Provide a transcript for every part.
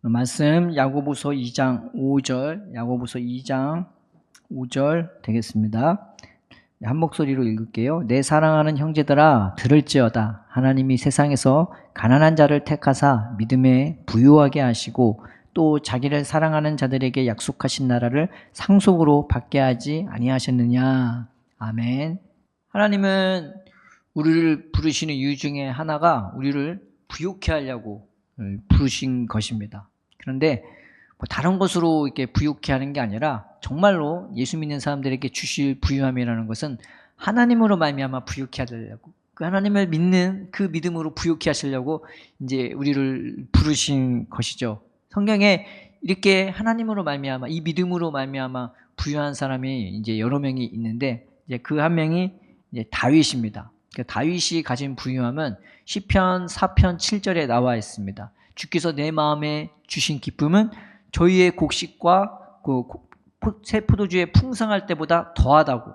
말씀 야고보서 2장 5절, 야고보서 2장 5절 되겠습니다. 한 목소리로 읽을게요. 내 사랑하는 형제들아 들을지어다. 하나님이 세상에서 가난한 자를 택하사 믿음에 부유하게 하시고 또 자기를 사랑하는 자들에게 약속하신 나라를 상속으로 받게 하지 아니하셨느냐. 아멘. 하나님은 우리를 부르시는 이유 중에 하나가 우리를 부유케 하려고 부르신 것입니다. 그런데 다른 것으로 이렇게 부유케 하는 게 아니라 정말로 예수 믿는 사람들에게 주실 부유함이라는 것은 하나님으로 말미암아 부유케 하려고, 그 하나님을 믿는 그 믿음으로 부유케 하시려고 이제 우리를 부르신 것이죠. 성경에 이렇게 하나님으로 말미암아, 이 믿음으로 말미암아 부유한 사람이 이제 여러 명이 있는데, 이제 그 한 명이 이제 다윗입니다. 다윗이 가진 부유함은 시편 4편 7절에 나와 있습니다. 주께서 내 마음에 주신 기쁨은 저희의 곡식과 새 포도주의 풍성할 때보다 더하다고.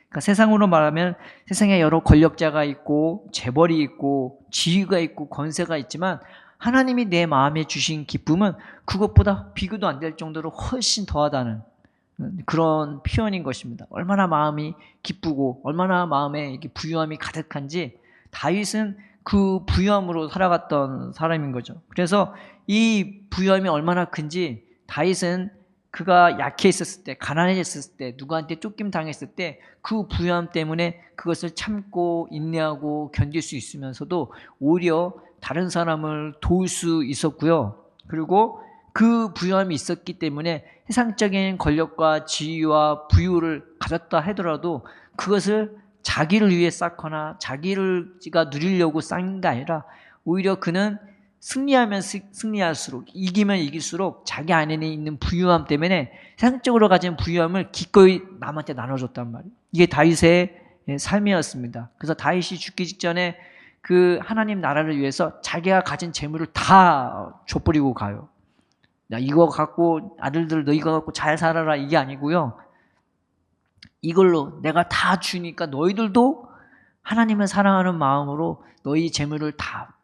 그러니까 세상으로 말하면 세상에 여러 권력자가 있고 재벌이 있고 지위가 있고 권세가 있지만 하나님이 내 마음에 주신 기쁨은 그것보다 비교도 안 될 정도로 훨씬 더하다는 그런 표현인 것입니다. 얼마나 마음이 기쁘고 얼마나 마음에 부유함이 가득한지 다윗은 그 부유함으로 살아갔던 사람인 거죠. 그래서 이 부유함이 얼마나 큰지 다윗은 그가 약해 있었을 때, 가난해졌을 때, 누구한테 쫓김 당했을 때 그 부유함 때문에 그것을 참고 인내하고 견딜 수 있으면서도 오히려 다른 사람을 도울 수 있었고요. 그리고 그 부유함이 있었기 때문에 세상적인 권력과 지위와 부유를 가졌다 하더라도 그것을 자기를 위해 쌓거나 자기가 누리려고 쌓는 게 아니라 오히려 그는 승리하면 승리할수록, 이기면 이길수록 자기 안에 있는 부유함 때문에 세상적으로 가진 부유함을 기꺼이 남한테 나눠줬단 말이에요. 이게 다윗의 삶이었습니다. 그래서 다윗이 죽기 직전에 그 하나님 나라를 위해서 자기가 가진 재물을 다 줘버리고 가요. 야, 이거 갖고 아들들 너 이거 갖고 잘 살아라, 이게 아니고요. 이걸로 내가 다 주니까 너희들도 하나님을 사랑하는 마음으로 너희 재물을 다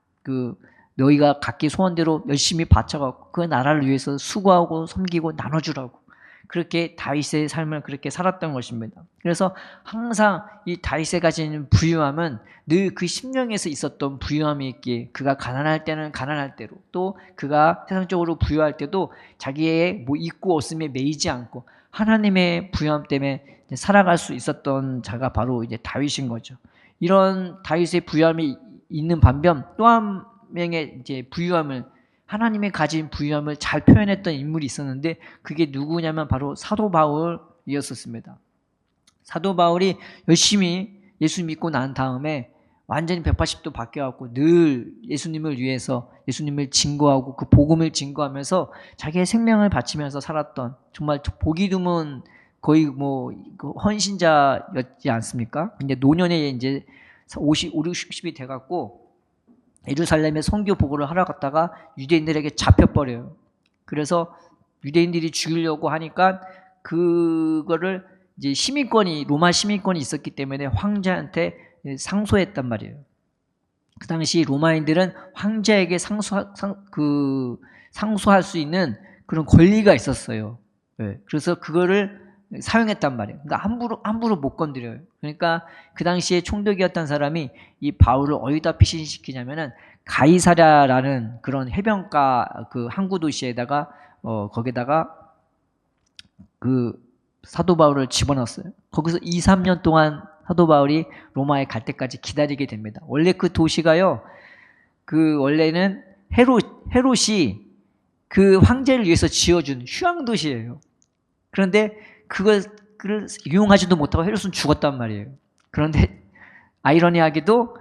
너희가 각기 소원대로 열심히 바쳐갖고 그 나라를 위해서 수고하고 섬기고 나눠주라고, 그렇게 다윗의 삶을 그렇게 살았던 것입니다. 그래서 항상 이 다윗이 가진 부유함은 늘 그 심령에서 있었던 부유함이 있기에 그가 가난할 때는 가난할 대로, 또 그가 세상적으로 부유할 때도 자기의 있고 없음에 매이지 않고 하나님의 부유함 때문에 살아갈 수 있었던 자가 바로 이제 다윗인 거죠. 이런 다윗의 부유함이 있는 반면 또 한 명의 이제 부유함을, 하나님이 가진 부유함을 잘 표현했던 인물이 있었는데 그게 누구냐면 바로 사도 바울이었었습니다. 사도 바울이 열심히 예수 믿고 난 다음에 완전히 180도 바뀌어갖고 늘 예수님을 위해서 예수님을 증거하고 그 복음을 증거하면서 자기의 생명을 바치면서 살았던, 정말 보기 드문 거의 헌신자였지 않습니까? 근데 노년에 이제 60이 돼갖고 예루살렘에 선교 보고를 하러 갔다가 유대인들에게 잡혀버려요. 그래서 유대인들이 죽이려고 하니까 그거를 이제 로마 시민권이 있었기 때문에 황제한테 상소했단 말이에요. 그 당시 로마인들은 황제에게 상소할 수 있는 그런 권리가 있었어요. 네. 그래서 그거를 사용했단 말이에요. 그러니까 함부로 못 건드려요. 그러니까 그 당시에 총독이었던 사람이 이 바울을 어디다 피신시키냐면은 가이사랴라는 그런 해변가 그 항구 도시에다가 거기다가 그 사도 바울을 집어넣었어요. 거기서 2, 3년 동안 사도 바울이 로마에 갈 때까지 기다리게 됩니다. 원래 그 도시가요, 원래는 헤롯이 그 황제를 위해서 지어준 휴양 도시예요. 그런데 그걸 이용하지도 못하고 헤롯은 죽었단 말이에요. 그런데 아이러니하게도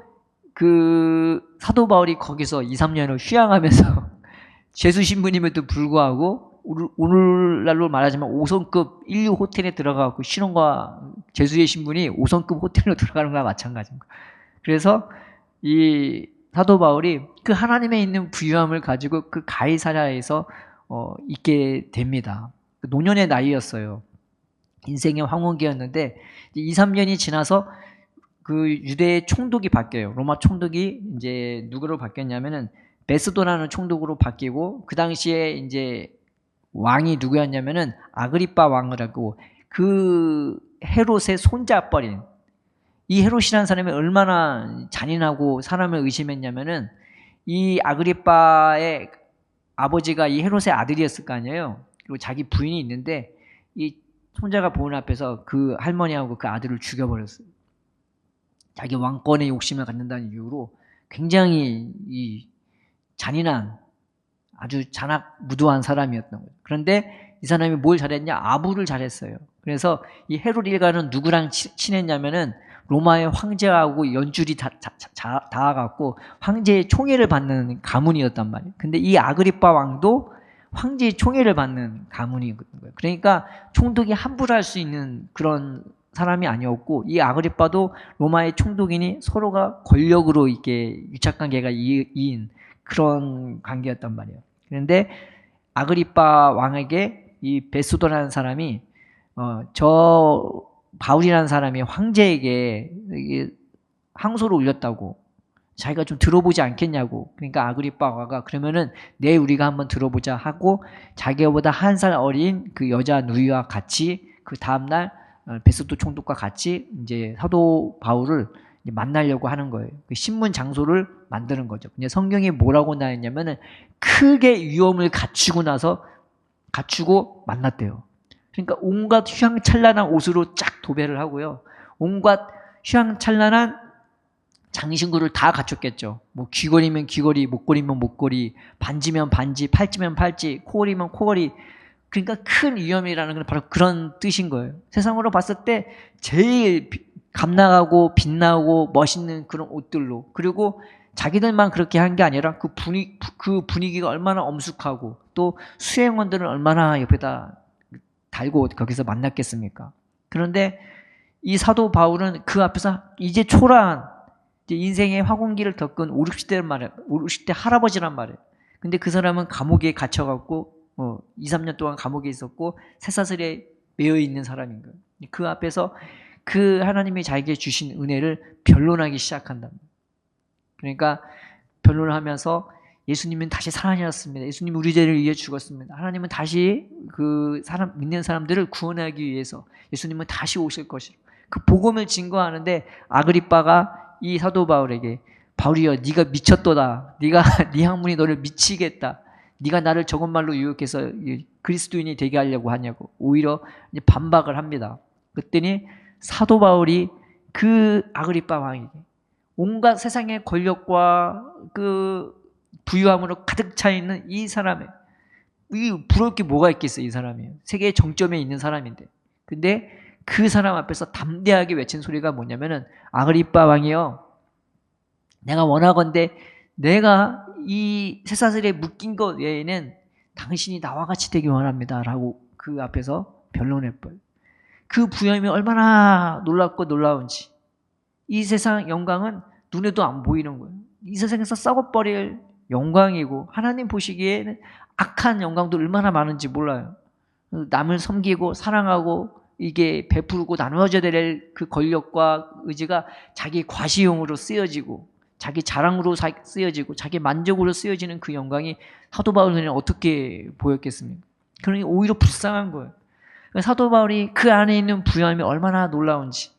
그 사도 바울이 거기서 2, 3년을 휴양하면서 죄수 신분임에도 불구하고 오늘날로 말하자면 5성급 인류 호텔에 들어가고 신혼과 죄수의 신분이 5성급 호텔로 들어가는 거와 마찬가지인 거예요. 그래서 이 사도 바울이 그 하나님에 있는 부유함을 가지고 그 가이사랴에서 있게 됩니다. 노년의 나이였어요. 인생의 황혼기였는데 2, 3년이 지나서 그 유대의 총독이 바뀌어요. 로마 총독이 이제 누구로 바뀌었냐면은 베스도라는 총독으로 바뀌고, 그 당시에 이제 왕이 누구였냐면은 아그리빠 왕이라고, 그 헤롯의 손자뻘인, 이 헤롯이라는 사람이 얼마나 잔인하고 사람을 의심했냐면은, 이 아그리빠의 아버지가 이 헤롯의 아들이었을 거 아니에요. 그리고 자기 부인이 있는데 이 손자가 보는 앞에서 그 할머니하고 그 아들을 죽여버렸어요. 자기 왕권의 욕심을 갖는다는 이유로 굉장히 이 잔인한, 아주 잔악무도한 사람이었던 거예요. 그런데 이 사람이 뭘 잘했냐? 아부를 잘했어요. 그래서 이 헤롯 일가는 누구랑 친했냐면은 로마의 황제하고 연줄이 닿아갖고 황제의 총애를 받는 가문이었단 말이에요. 근데 이 아그리빠 왕도 황제의 총애를 받는 가문이었던 거예요. 그러니까 총독이 함부로 할 수 있는 그런 사람이 아니었고, 이 아그리빠도 로마의 총독이니 서로가 권력으로 이렇게 유착관계가 이인 그런 관계였단 말이에요. 그런데 아그리빠 왕에게 이 베스도라는 사람이 저 바울이라는 사람이 황제에게 항소를 올렸다고, 자기가 좀 들어보지 않겠냐고. 그러니까 아그리빠가 그러면은 우리가 한번 들어보자 하고, 자기보다 한 살 어린 그 여자 누이와 같이 그 다음날 베스도 총독과 같이 이제 사도 바울을 만나려고 하는 거예요. 그 신문 장소를 만드는 거죠. 근데 성경이 뭐라고 나왔냐면은 크게 위험을 갖추고 만났대요. 그러니까 온갖 휘황찬란한 옷으로 쫙 도배를 하고요. 온갖 휘황찬란한 장신구를 다 갖췄겠죠. 뭐 귀걸이면 귀걸이, 목걸이면 목걸이, 반지면 반지, 팔찌면 팔찌, 코걸이면 코걸이. 그러니까 큰 위험이라는 건 바로 그런 뜻인 거예요. 세상으로 봤을 때 제일 감나가고 빛나고 멋있는 그런 옷들로, 그리고 자기들만 그렇게 한 게 아니라 그 분위기가 얼마나 엄숙하고 또 수행원들은 얼마나 옆에다 달고 거기서 만났겠습니까? 그런데 이 사도 바울은 그 앞에서 이제 초라한 인생의 화공기를 겪은 5, 60대 할아버지란 말이에요. 근데 그 사람은 감옥에 갇혀갖고 2, 3년 동안 감옥에 있었고 쇠사슬에 매여 있는 사람인 거예요. 그 앞에서 그 하나님이 자기에게 주신 은혜를 변론하기 시작한다. 그러니까 변론을 하면서 예수님은 다시 살아나셨습니다. 예수님은 우리 죄를 위해 죽었습니다. 하나님은 다시 그 믿는 사람들을 구원하기 위해서 예수님은 다시 오실 것이고, 그 복음을 증거하는데 아그리빠가 이 사도 바울에게, 바울이여 네가 미쳤도다. 네 학문이 너를 미치겠다. 네가 나를 저것말로 유혹해서 그리스도인이 되게 하려고 하냐고 오히려 반박을 합니다. 그랬더니 사도 바울이 그 아그리빠 왕에게 온갖 세상의 권력과 그 부유함으로 가득 차 있는 이 사람의, 부러울 게 뭐가 있겠어요. 이 사람이 세계의 정점에 있는 사람인데, 근데 그 사람 앞에서 담대하게 외친 소리가 뭐냐면은, 아그리빠 왕이여, 내가 원하건대 내가 이 쇠사슬에 묶인 것 외에는 당신이 나와 같이 되기 원합니다 라고 그 앞에서 변론해버려. 그 부여함이 얼마나 놀랍고 놀라운지, 이 세상 영광은 눈에도 안 보이는 거예요. 이 세상에서 썩어버릴 영광이고, 하나님 보시기에는 악한 영광도 얼마나 많은지 몰라요. 남을 섬기고 사랑하고 이게 베풀고 나누어져야 될 그 권력과 의지가 자기 과시용으로 쓰여지고, 자기 자랑으로 쓰여지고, 자기 만족으로 쓰여지는 그 영광이 사도 바울 눈에 어떻게 보였겠습니까? 그러니 오히려 불쌍한 거예요. 사도 바울이 그 안에 있는 부여함이 얼마나 놀라운지,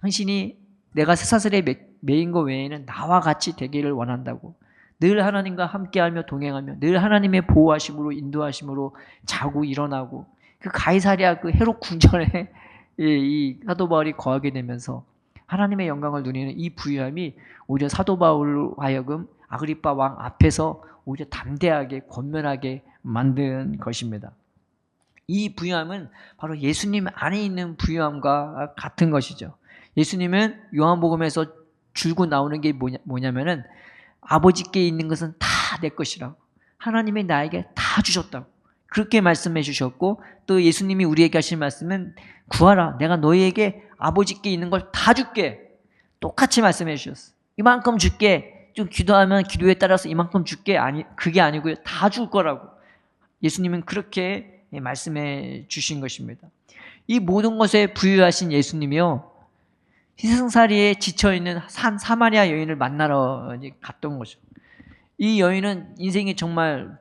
당신이 내가 쇠사슬에 매인 것 외에는 나와 같이 되기를 원한다고, 늘 하나님과 함께하며 동행하며 늘 하나님의 보호하심으로 인도하심으로 자고 일어나고, 그 가이사랴 그 헤롯 궁전에 이 사도 바울이 거하게 되면서 하나님의 영광을 누리는 이 부유함이 오히려 사도 바울로 하여금 아그리빠 왕 앞에서 오히려 담대하게 권면하게 만든 것입니다. 이 부유함은 바로 예수님 안에 있는 부유함과 같은 것이죠. 예수님은 요한복음에서 줄고 나오는 게 뭐냐면은, 아버지께 있는 것은 다 내 것이라고, 하나님이 나에게 다 주셨다고 그렇게 말씀해 주셨고, 또 예수님이 우리에게 하신 말씀은 구하라, 내가 너희에게 아버지께 있는 걸 다 줄게, 똑같이 말씀해 주셨어. 이만큼 줄게, 좀 기도하면 기도에 따라서 이만큼 줄게, 그게 아니고요, 다 줄 거라고 예수님은 그렇게 말씀해 주신 것입니다. 이 모든 것에 부유하신 예수님이요, 희생살이에 지쳐있는 사마리아 여인을 만나러 갔던 거죠. 이 여인은 인생이 정말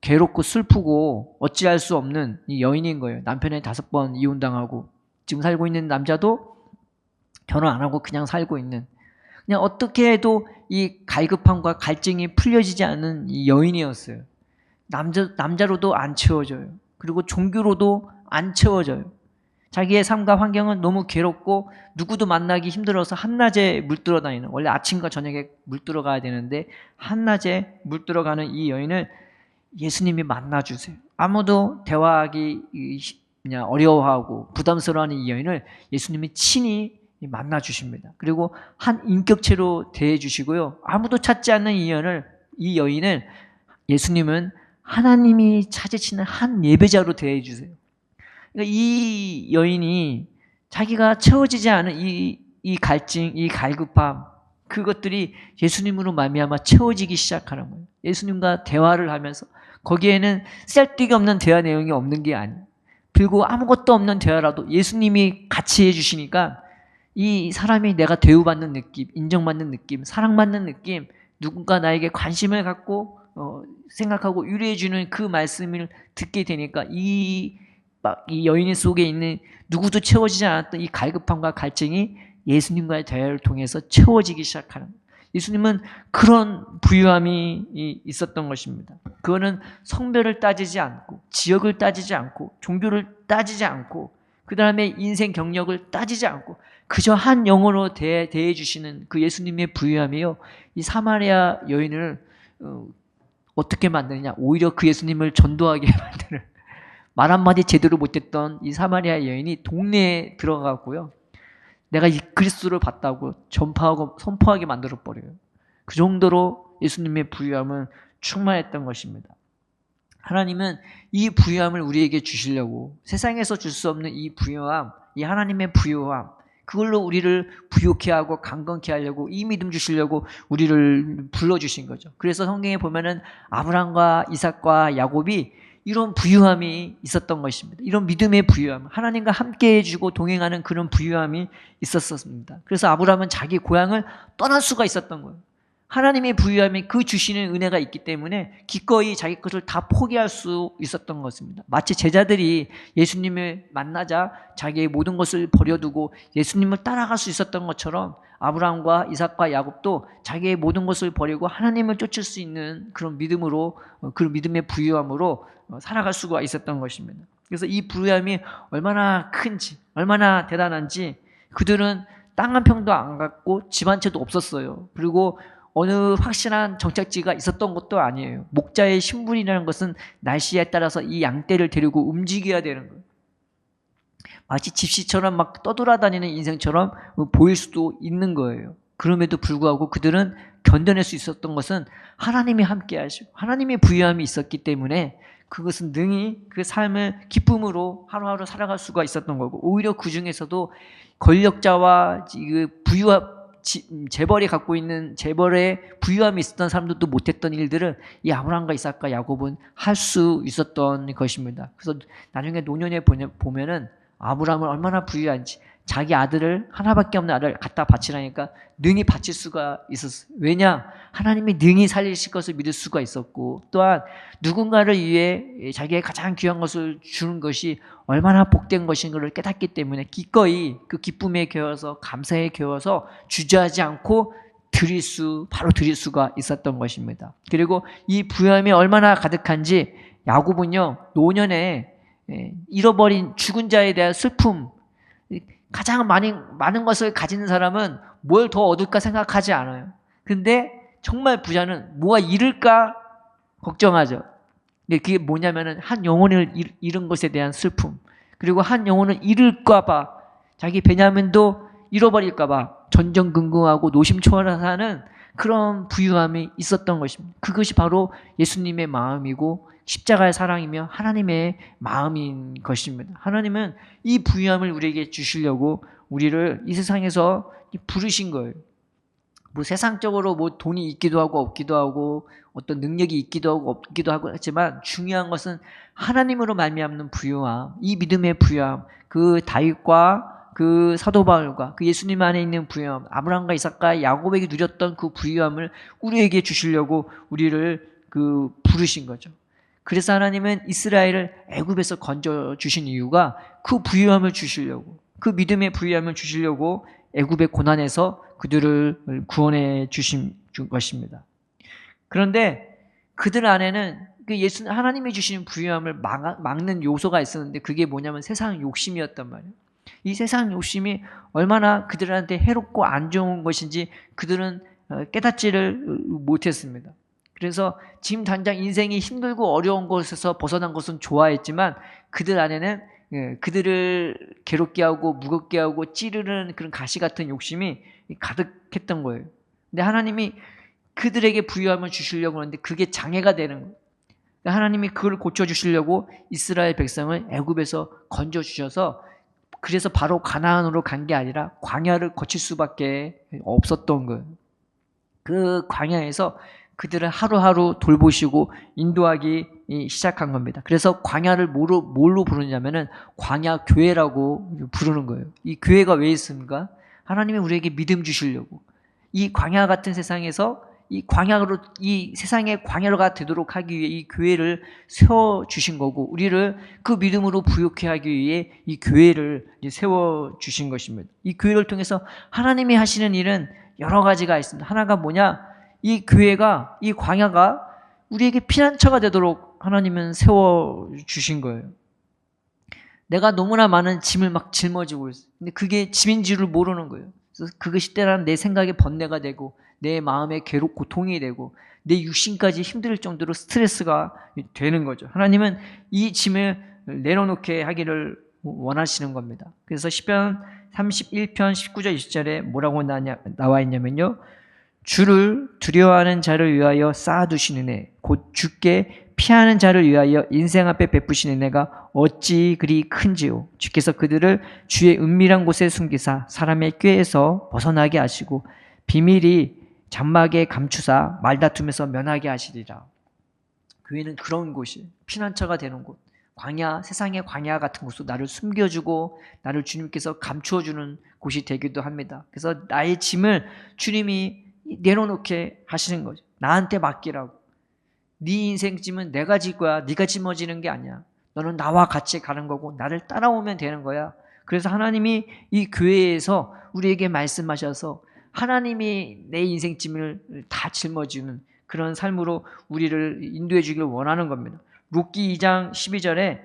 괴롭고 슬프고 어찌할 수 없는 이 여인인 거예요. 남편에 5번 이혼당하고 지금 살고 있는 남자도 결혼 안 하고 그냥 살고 있는, 그냥 어떻게 해도 이 갈급함과 갈증이 풀려지지 않는 이 여인이었어요. 남자로도 안 채워져요. 그리고 종교로도 안 채워져요. 자기의 삶과 환경은 너무 괴롭고 누구도 만나기 힘들어서 한낮에 물들어 다니는, 원래 아침과 저녁에 물들어 가야 되는데 한낮에 물들어 가는 이 여인을 예수님이 만나주세요. 아무도 대화하기 그냥 어려워하고 부담스러워하는 이 여인을 예수님이 친히 만나주십니다. 그리고 한 인격체로 대해주시고요. 아무도 찾지 않는 이 여인을 예수님은 하나님이 찾으시는 한 예배자로 대해주세요. 그러니까 이 여인이 자기가 채워지지 않은 이 갈증, 이 갈급함, 그것들이 예수님으로 말미암아 채워지기 시작하는 거예요. 예수님과 대화를 하면서, 거기에는 쓸데기 없는 대화 내용이 없는 게 아니에요. 그리고 아무것도 없는 대화라도 예수님이 같이 해주시니까 이 사람이 내가 대우받는 느낌, 인정받는 느낌, 사랑받는 느낌, 누군가 나에게 관심을 갖고 생각하고 유래해주는 그 말씀을 듣게 되니까 이 여인 속에 있는 누구도 채워지지 않았던 이 갈급함과 갈증이 예수님과의 대화를 통해서 채워지기 시작하는 거예요. 예수님은 그런 부유함이 있었던 것입니다. 그거는 성별을 따지지 않고, 지역을 따지지 않고, 종교를 따지지 않고, 그 다음에 인생 경력을 따지지 않고 그저 한 영혼으로 대해 주시는 그 예수님의 부유함이요, 이 사마리아 여인을 어떻게 만드느냐, 오히려 그 예수님을 전도하게 만드는, 말 한마디 제대로 못했던 이 사마리아 여인이 동네에 들어가고요, 내가 이 그리스도를 봤다고 전파하고 선포하게 만들어버려요. 그 정도로 예수님의 부유함은 충만했던 것입니다. 하나님은 이 부유함을 우리에게 주시려고, 세상에서 줄 수 없는 이 부유함, 이 하나님의 부유함, 그걸로 우리를 부유케 하고 강건케 하려고, 이 믿음 주시려고 우리를 불러주신 거죠. 그래서 성경에 보면은 아브라함과 이삭과 야곱이 이런 부유함이 있었던 것입니다. 이런 믿음의 부유함, 하나님과 함께 해주고 동행하는 그런 부유함이 있었습니다. 그래서 아브라함은 자기 고향을 떠날 수가 있었던 거예요. 하나님의 부유함이, 그 주시는 은혜가 있기 때문에 기꺼이 자기 것을 다 포기할 수 있었던 것입니다. 마치 제자들이 예수님을 만나자 자기의 모든 것을 버려두고 예수님을 따라갈 수 있었던 것처럼, 아브라함과 이삭과 야곱도 자기의 모든 것을 버리고 하나님을 쫓을 수 있는 그런 믿음으로, 그 믿음의 부유함으로 살아갈 수가 있었던 것입니다. 그래서 이 부유함이 얼마나 큰지, 얼마나 대단한지, 그들은 땅 한 평도 안 갖고 집 한 채도 없었어요. 그리고 어느 확실한 정착지가 있었던 것도 아니에요. 목자의 신분이라는 것은 날씨에 따라서 이 양떼를 데리고 움직여야 되는 거예요. 마치 집시처럼 막 떠돌아다니는 인생처럼 보일 수도 있는 거예요. 그럼에도 불구하고 그들은 견뎌낼 수 있었던 것은 하나님이 함께 하시고 하나님의 부유함이 있었기 때문에 그것은 능히 그 삶을 기쁨으로 하루하루 살아갈 수가 있었던 거고, 오히려 그 중에서도 권력자와 재벌이 갖고 있는 재벌의 부유함이 있었던 사람들도 못했던 일들을 이 아브라함과 이삭과 야곱은 할 수 있었던 것입니다. 그래서 나중에 노년에 보면은 아브라함은 얼마나 부유한지, 자기 아들을, 하나밖에 없는 아들을 갖다 바치라니까 능히 바칠 수가 있었어요. 왜냐? 하나님이 능히 살리실 것을 믿을 수가 있었고, 또한 누군가를 위해 자기의 가장 귀한 것을 주는 것이 얼마나 복된 것인 것을 깨닫기 때문에 기꺼이 그 기쁨에 겨워서, 감사에 겨워서 주저하지 않고 바로 드릴 수가 있었던 것입니다. 그리고 이 부유함이 얼마나 가득한지, 야곱은요, 노년에 잃어버린 죽은 자에 대한 슬픔, 가장 많은 것을 가진 사람은 뭘 더 얻을까 생각하지 않아요. 근데 정말 부자는 뭐가 잃을까 걱정하죠. 근데 그게 뭐냐면은 한 영혼을 잃은 것에 대한 슬픔, 그리고 한 영혼을 잃을까봐, 자기 베냐민도 잃어버릴까봐 전전긍긍하고 노심초사하는 그런 부유함이 있었던 것입니다. 그것이 바로 예수님의 마음이고 십자가의 사랑이며 하나님의 마음인 것입니다. 하나님은 이 부유함을 우리에게 주시려고 우리를 이 세상에서 부르신 거예요. 뭐 세상적으로 뭐 돈이 있기도 하고 없기도 하고 어떤 능력이 있기도 하고 없기도 하고 하지만, 중요한 것은 하나님으로 말미암는 부유함, 이 믿음의 부유함, 그 다윗과 그 사도 바울과 그 예수님 안에 있는 부유함, 아브라함과 이삭과 야곱에게 누렸던 그 부유함을 우리에게 주시려고 우리를 부르신 거죠. 그래서 하나님은 이스라엘을 애굽에서 건져 주신 이유가 그 부유함을 주시려고, 그 믿음의 부유함을 주시려고 애굽의 고난에서 그들을 구원해 주신 것입니다. 그런데 그들 안에는 하나님이 주신 부유함을 막는 요소가 있었는데, 그게 뭐냐면 세상 욕심이었단 말이에요. 이 세상 욕심이 얼마나 그들한테 해롭고 안 좋은 것인지 그들은 깨닫지를 못했습니다. 그래서 지금 당장 인생이 힘들고 어려운 것에서 벗어난 것은 좋아했지만, 그들 안에는 그들을 괴롭게 하고 무겁게 하고 찌르는 그런 가시 같은 욕심이 가득했던 거예요. 근데 하나님이 그들에게 부유함을 주시려고 하는데 그게 장애가 되는 거예요. 하나님이 그걸 고쳐주시려고 이스라엘 백성을 애굽에서 건져주셔서, 그래서 바로 가나안으로 간 게 아니라 광야를 거칠 수밖에 없었던 거예요. 그 광야에서 그들을 하루하루 돌보시고 인도하기 시작한 겁니다. 그래서 광야를 뭘로 부르냐면은 광야 교회라고 부르는 거예요. 이 교회가 왜 있습니까? 하나님이 우리에게 믿음 주시려고, 이 광야 같은 세상에서 이 세상의 광야가 되도록 하기 위해 이 교회를 세워 주신 거고, 우리를 그 믿음으로 부욕해 하기 위해 이 교회를 세워 주신 것입니다. 이 교회를 통해서 하나님이 하시는 일은 여러 가지가 있습니다. 하나가 뭐냐? 이 교회가, 이 광야가 우리에게 피난처가 되도록 하나님은 세워 주신 거예요. 내가 너무나 많은 짐을 막 짊어지고 있어요. 근데 그게 짐인 줄을 모르는 거예요. 그래서 그것이 때로는 내 생각에 번뇌가 되고, 내 마음에 고통이 되고, 내 육신까지 힘들 정도로 스트레스가 되는 거죠. 하나님은 이 짐을 내려놓게 하기를 원하시는 겁니다. 그래서 시편 31편 19절 20절에 뭐라고 나와 있냐면요, 주를 두려워하는 자를 위하여 쌓아두시는 애, 곧 주께 피하는 자를 위하여 인생 앞에 베푸시는 애가 어찌 그리 큰지요. 주께서 그들을 주의 은밀한 곳에 숨기사 사람의 꾀에서 벗어나게 하시고 비밀이 장막에 감추사 말다툼에서 면하게 하시리라. 교회는 그런 곳이 피난처가 되는 곳, 광야, 세상의 광야 같은 곳으로 나를 숨겨주고 나를 주님께서 감추어주는 곳이 되기도 합니다. 그래서 나의 짐을 주님이 내려놓게 하시는 거죠. 나한테 맡기라고. 네 인생 짐은 내가 질 거야. 네가 짊어지는 게 아니야. 너는 나와 같이 가는 거고 나를 따라오면 되는 거야. 그래서 하나님이 이 교회에서 우리에게 말씀하셔서 하나님이 내 인생 짐을 다 짊어지는 그런 삶으로 우리를 인도해 주기를 원하는 겁니다. 룻기 2장 12절에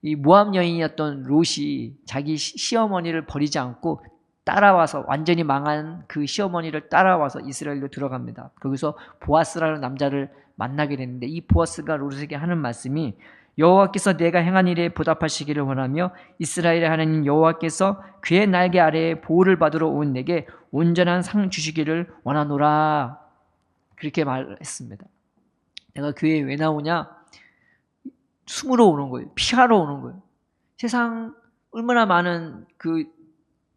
이 모압 여인이었던 롯이 자기 시어머니를 버리지 않고 따라와서, 완전히 망한 그 시어머니를 따라와서 이스라엘로 들어갑니다. 거기서 보아스라는 남자를 만나게 되는데, 이 보아스가 롯에게 하는 말씀이 여호와께서 내가 행한 일에 보답하시기를 원하며 이스라엘의 하나님 여호와께서 그의 날개 아래에 보호를 받으러 온 내게 온전한 상 주시기를 원하노라. 그렇게 말했습니다. 내가 교회에 왜 나오냐? 숨으러 오는 거예요. 피하러 오는 거예요. 세상 얼마나 많은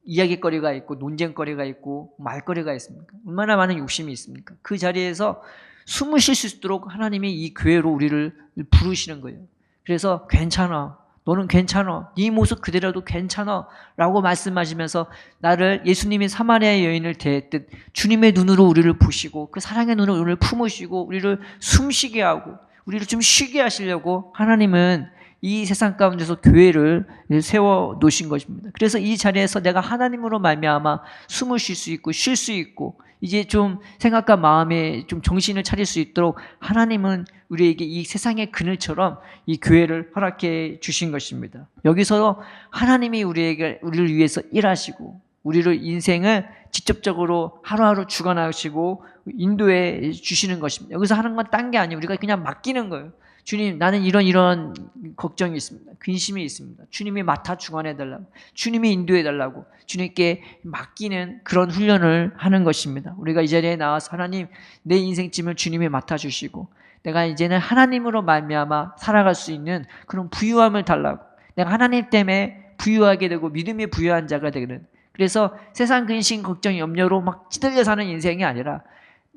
이야기거리가 있고 논쟁거리가 있고 말거리가 있습니까? 얼마나 많은 욕심이 있습니까? 그 자리에서 숨을 쉴 수 있도록 하나님이 이 교회로 우리를 부르시는 거예요. 그래서 괜찮아, 너는 괜찮아, 네 모습 그대로도 괜찮아 라고 말씀하시면서 나를 예수님이 사마리아 여인을 대했듯 주님의 눈으로 우리를 보시고 그 사랑의 눈으로 우리를 품으시고 우리를 숨쉬게 하고 우리를 좀 쉬게 하시려고 하나님은 이 세상 가운데서 교회를 세워 놓으신 것입니다. 그래서 이 자리에서 내가 하나님으로 말미암아 숨을 쉴 수 있고 쉴 수 있고 이제 좀 생각과 마음에 좀 정신을 차릴 수 있도록 하나님은 우리에게 이 세상의 그늘처럼 이 교회를 허락해 주신 것입니다. 여기서 하나님이 우리를 위해서 일하시고 우리를 인생을 직접적으로 하루하루 주관하시고 인도해 주시는 것입니다. 여기서 하는 건 딴 게 아니에요. 우리가 그냥 맡기는 거예요. 주님, 나는 이런 걱정이 있습니다. 근심이 있습니다. 주님이 맡아 주관해달라고, 주님이 인도해달라고 주님께 맡기는 그런 훈련을 하는 것입니다. 우리가 이 자리에 나와서 하나님, 내 인생 짐을 주님이 맡아주시고 내가 이제는 하나님으로 말미암아 살아갈 수 있는 그런 부유함을 달라고, 내가 하나님 때문에 부유하게 되고 믿음의 부유한 자가 되는, 그래서 세상 근심 걱정 염려로 막 찌들려 사는 인생이 아니라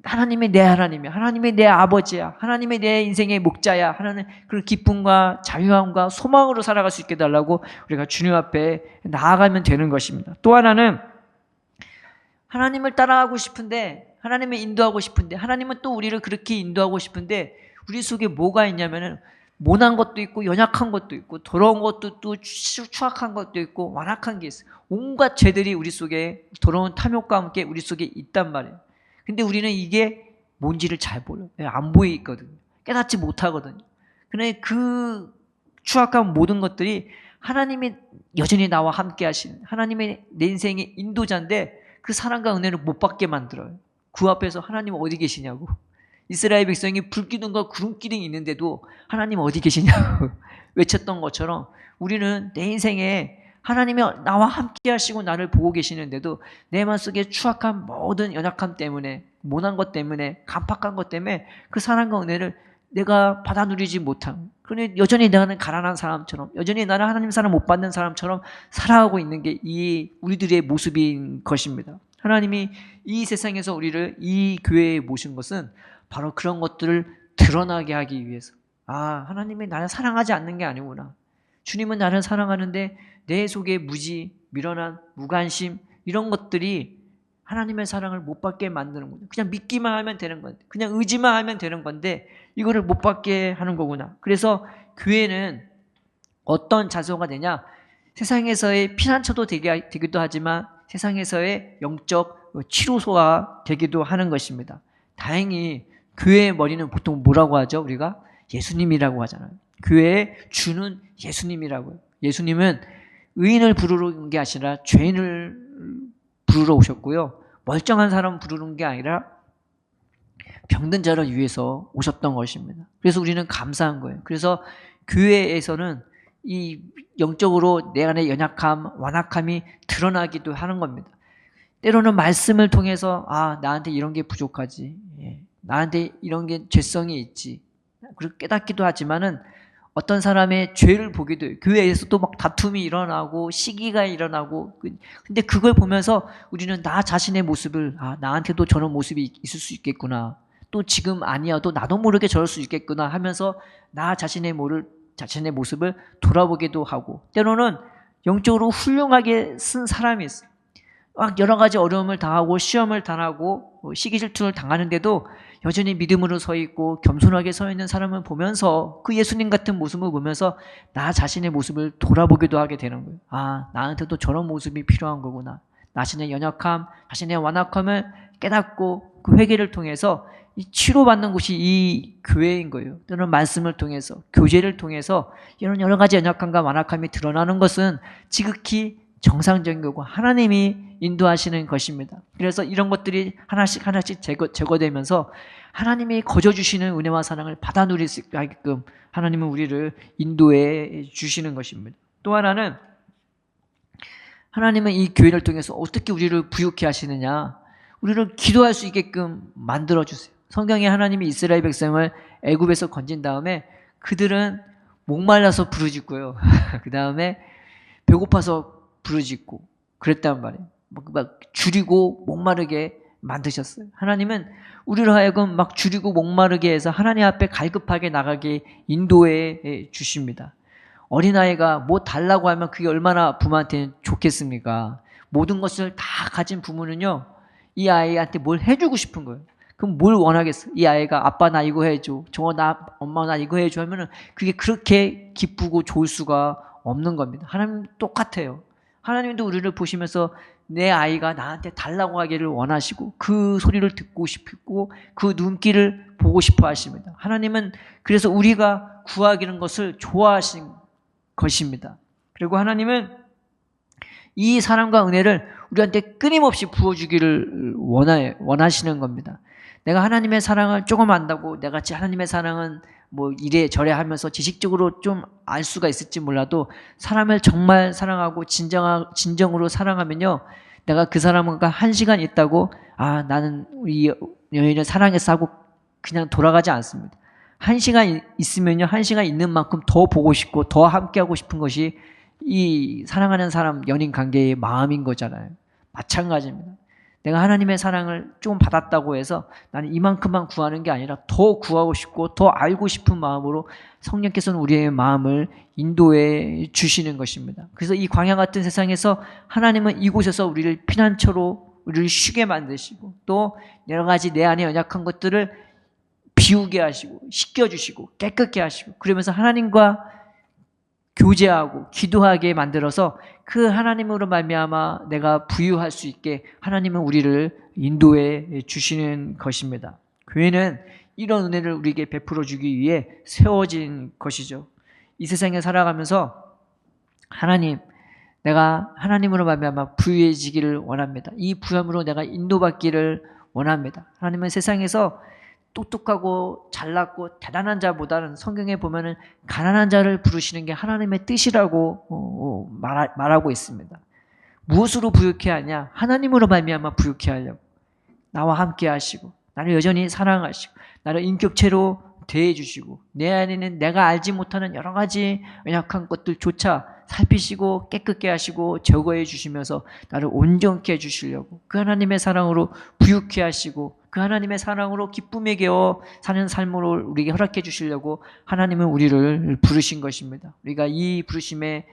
하나님이 내 하나님이야. 하나님이 내 아버지야. 하나님이 내 인생의 목자야. 하나님 그 기쁨과 자유함과 소망으로 살아갈 수 있게 해달라고 우리가 주님 앞에 나아가면 되는 것입니다. 또 하나는 하나님을 따라가고 싶은데, 하나님을 인도하고 싶은데, 하나님은 또 우리를 그렇게 인도하고 싶은데 우리 속에 뭐가 있냐면은 모난 것도 있고 연약한 것도 있고 더러운 것도 또 추악한 것도 있고 완악한 게 있어요. 온갖 죄들이 우리 속에, 더러운 탐욕과 함께 우리 속에 있단 말이에요. 근데 우리는 이게 뭔지를 잘 몰라요. 안 보이거든요. 깨닫지 못하거든요. 그런데 그 추악한 모든 것들이 하나님이 여전히 나와 함께 하시는, 하나님의 내 인생의 인도자인데 그 사랑과 은혜를 못 받게 만들어요. 그 앞에서 하나님 어디 계시냐고. 이스라엘 백성이 불기둥과 구름기둥이 있는데도 하나님 어디 계시냐고 외쳤던 것처럼 우리는 내 인생에 하나님이 나와 함께 하시고 나를 보고 계시는데도 내 마음속에 추악한 모든 연약함 때문에, 모난 것 때문에, 간팍한 것 때문에 그 사랑과 은혜를 내가 받아 누리지 못함. 그러니 여전히 나는 가난한 사람처럼, 여전히 나는 하나님 사랑 못 받는 사람처럼 살아가고 있는 게 이 우리들의 모습인 것입니다. 하나님이 이 세상에서 우리를 이 교회에 모신 것은 바로 그런 것들을 드러나게 하기 위해서. 아, 하나님이 나를 사랑하지 않는 게 아니구나. 주님은 나를 사랑하는데 내 속에 무지, 미련한, 무관심 이런 것들이 하나님의 사랑을 못 받게 만드는 거예요. 그냥 믿기만 하면 되는 건데, 그냥 의지만 하면 되는 건데 이거를 못 받게 하는 거구나. 그래서 교회는 어떤 자소가 되냐, 세상에서의 피난처도 되기도 하지만 세상에서의 영적 치료소가 되기도 하는 것입니다. 다행히 교회의 머리는 보통 뭐라고 하죠? 우리가 예수님이라고 하잖아요. 교회의 주는 예수님이라고요. 예수님은 의인을 부르러 온 게 아니라 죄인을 부르러 오셨고요. 멀쩡한 사람 부르는 게 아니라 병든 자를 위해서 오셨던 것입니다. 그래서 우리는 감사한 거예요. 그래서 교회에서는 이 영적으로 내 안의 연약함, 완악함이 드러나기도 하는 겁니다. 때로는 말씀을 통해서 아, 나한테 이런 게 부족하지. 나한테 이런 게 죄성이 있지. 그렇게 깨닫기도 하지만은 어떤 사람의 죄를 보기도 해요. 교회에서도 막 다툼이 일어나고 시기가 일어나고, 근데 그걸 보면서 우리는 나 자신의 모습을, 아, 나한테도 저런 모습이 있을 수 있겠구나. 또 지금 아니어도 나도 모르게 저럴 수 있겠구나 하면서 나 자신의 모습을 돌아보기도 하고, 때로는 영적으로 훌륭하게 쓴 사람이 있어요. 막 여러 가지 어려움을 당하고 시험을 당하고 시기 질투를 당하는데도 여전히 믿음으로 서 있고 겸손하게 서 있는 사람을 보면서, 그 예수님 같은 모습을 보면서 나 자신의 모습을 돌아보기도 하게 되는 거예요. 아, 나한테도 저런 모습이 필요한 거구나. 자신의 연약함, 자신의 완악함을 깨닫고 그 회개를 통해서 치료받는 곳이 이 교회인 거예요. 또는 말씀을 통해서, 교제를 통해서 이런 여러 가지 연약함과 완악함이 드러나는 것은 지극히 정상적인 거고 하나님이 인도하시는 것입니다. 그래서 이런 것들이 하나씩 제거되면서 하나님이 거저 주시는 은혜와 사랑을 받아 누릴 수 있게끔 하나님은 우리를 인도해 주시는 것입니다. 또 하나는 하나님은 이 교회를 통해서 어떻게 우리를 부유케 하시느냐, 우리를 기도할 수 있게끔 만들어 주세요. 성경에 하나님이 이스라엘 백성을 애굽에서 건진 다음에 그들은 목말라서 부르짖고요. 그 다음에 배고파서 부르짖고 그랬단 말이에요. 막 줄이고 목마르게 만드셨어요. 하나님은 우리를 하여금 막 줄이고 목마르게 해서 하나님 앞에 갈급하게 나가게 인도해 주십니다. 어린아이가 뭐 달라고 하면 그게 얼마나 부모한테는 좋겠습니까? 모든 것을 다 가진 부모는요, 이 아이한테 뭘 해주고 싶은 거예요. 그럼 뭘 원하겠어? 이 아이가 아빠 나 이거 해줘, 엄마 나 이거 해줘 하면은 그게 그렇게 기쁘고 좋을 수가 없는 겁니다. 하나님 똑같아요. 하나님도 우리를 보시면서 내 아이가 나한테 달라고 하기를 원하시고 그 소리를 듣고 싶고 그 눈길을 보고 싶어 하십니다. 하나님은 그래서 우리가 구하기는 것을 좋아하신 것입니다. 그리고 하나님은 이 사랑과 은혜를 우리한테 끊임없이 부어주기를 원하시는 겁니다. 내가 하나님의 사랑을 조금 안다고 내가 하나님의 사랑은 뭐 이래저래 하면서 지식적으로 좀 알 수가 있을지 몰라도 사람을 정말 사랑하고 진정으로 사랑하면요, 내가 그 사람과 한 시간 있다고 아, 나는 우리 여인을 사랑해서 하고 그냥 돌아가지 않습니다. 한 시간 있으면요, 한 시간 있는 만큼 더 보고 싶고 더 함께하고 싶은 것이 이 사랑하는 사람 연인 관계의 마음인 거잖아요. 마찬가지입니다. 내가 하나님의 사랑을 좀 받았다고 해서 나는 이만큼만 구하는 게 아니라 더 구하고 싶고 더 알고 싶은 마음으로 성령께서는 우리의 마음을 인도해 주시는 것입니다. 그래서 이 광야 같은 세상에서 하나님은 이곳에서 우리를 피난처로 우리를 쉬게 만드시고 또 여러 가지 내 안에 연약한 것들을 비우게 하시고 씻겨주시고 깨끗게 하시고 그러면서 하나님과 교제하고 기도하게 만들어서 그 하나님으로 말미암아 내가 부유할 수 있게 하나님은 우리를 인도해 주시는 것입니다. 교회는 이런 은혜를 우리에게 베풀어 주기 위해 세워진 것이죠. 이 세상에 살아가면서 하나님, 내가 하나님으로 말미암아 부유해지기를 원합니다. 이 부함으로 내가 인도받기를 원합니다. 하나님은 세상에서 똑똑하고 잘났고 대단한 자보다는 성경에 보면은 가난한 자를 부르시는 게 하나님의 뜻이라고 말하고 있습니다. 무엇으로 부유케 하냐? 하나님으로 말미암아 부유케 하려고. 나와 함께 하시고 나를 여전히 사랑하시고 나를 인격체로 대해주시고 내 안에는 내가 알지 못하는 여러 가지 연약한 것들조차 살피시고 깨끗게 하시고 제거해 주시면서 나를 온전케 해주시려고 그 하나님의 사랑으로 부유케 하시고 그 하나님의 사랑으로 기쁨에 겨워 사는 삶으로 우리에게 허락해 주시려고 하나님은 우리를 부르신 것입니다. 우리가 이 부르심에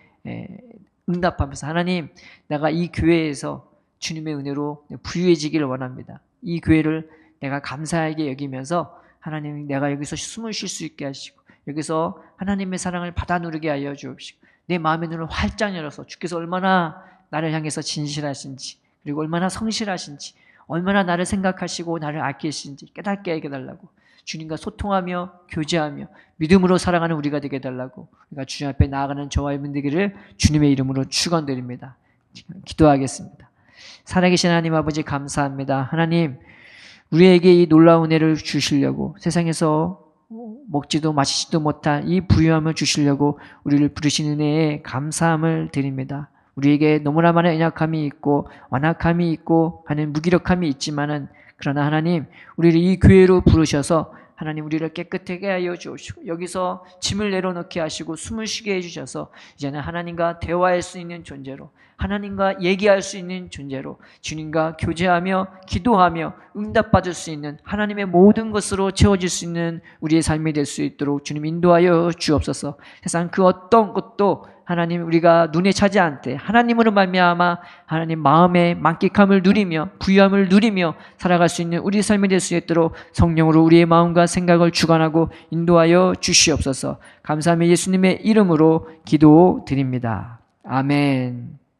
응답하면서 하나님, 내가 이 교회에서 주님의 은혜로 부유해지기를 원합니다. 이 교회를 내가 감사하게 여기면서 하나님, 내가 여기서 숨을 쉴 수 있게 하시고 여기서 하나님의 사랑을 받아 누리게 하여 주옵시고 내 마음의 눈을 활짝 열어서 주께서 얼마나 나를 향해서 진실하신지 그리고 얼마나 성실하신지 얼마나 나를 생각하시고 나를 아끼신지 깨닫게 해달라고 주님과 소통하며 교제하며 믿음으로 살아가는 우리가 되게 해달라고 우리가 주님 앞에 나아가는 저와 여러분 되기를 주님의 이름으로 축원드립니다. 기도하겠습니다. 살아계신 하나님 아버지 감사합니다. 하나님, 우리에게 이 놀라운 은혜를 주시려고 세상에서 먹지도 마시지도 못할 이 부유함을 주시려고 우리를 부르신 은혜에 감사함을 드립니다. 우리에게 너무나 많은 연약함이 있고 완악함이 있고 하는 무기력함이 있지만은 그러나 하나님, 우리를 이 교회로 부르셔서 하나님 우리를 깨끗하게 하여 주시고 여기서 짐을 내려놓게 하시고 숨을 쉬게 해주셔서 이제는 하나님과 대화할 수 있는 존재로 하나님과 얘기할 수 있는 존재로 주님과 교제하며 기도하며 응답받을 수 있는 하나님의 모든 것으로 채워질 수 있는 우리의 삶이 될 수 있도록 주님 인도하여 주옵소서. 세상 그 어떤 것도 하나님 우리가 눈에 차지 않되 하나님으로 말미암아 하나님 마음의 만끽함을 누리며 부유함을 누리며 살아갈 수 있는 우리 삶이 될 수 있도록 성령으로 우리의 마음과 생각을 주관하고 인도하여 주시옵소서. 감사하며 예수님의 이름으로 기도드립니다. 아멘.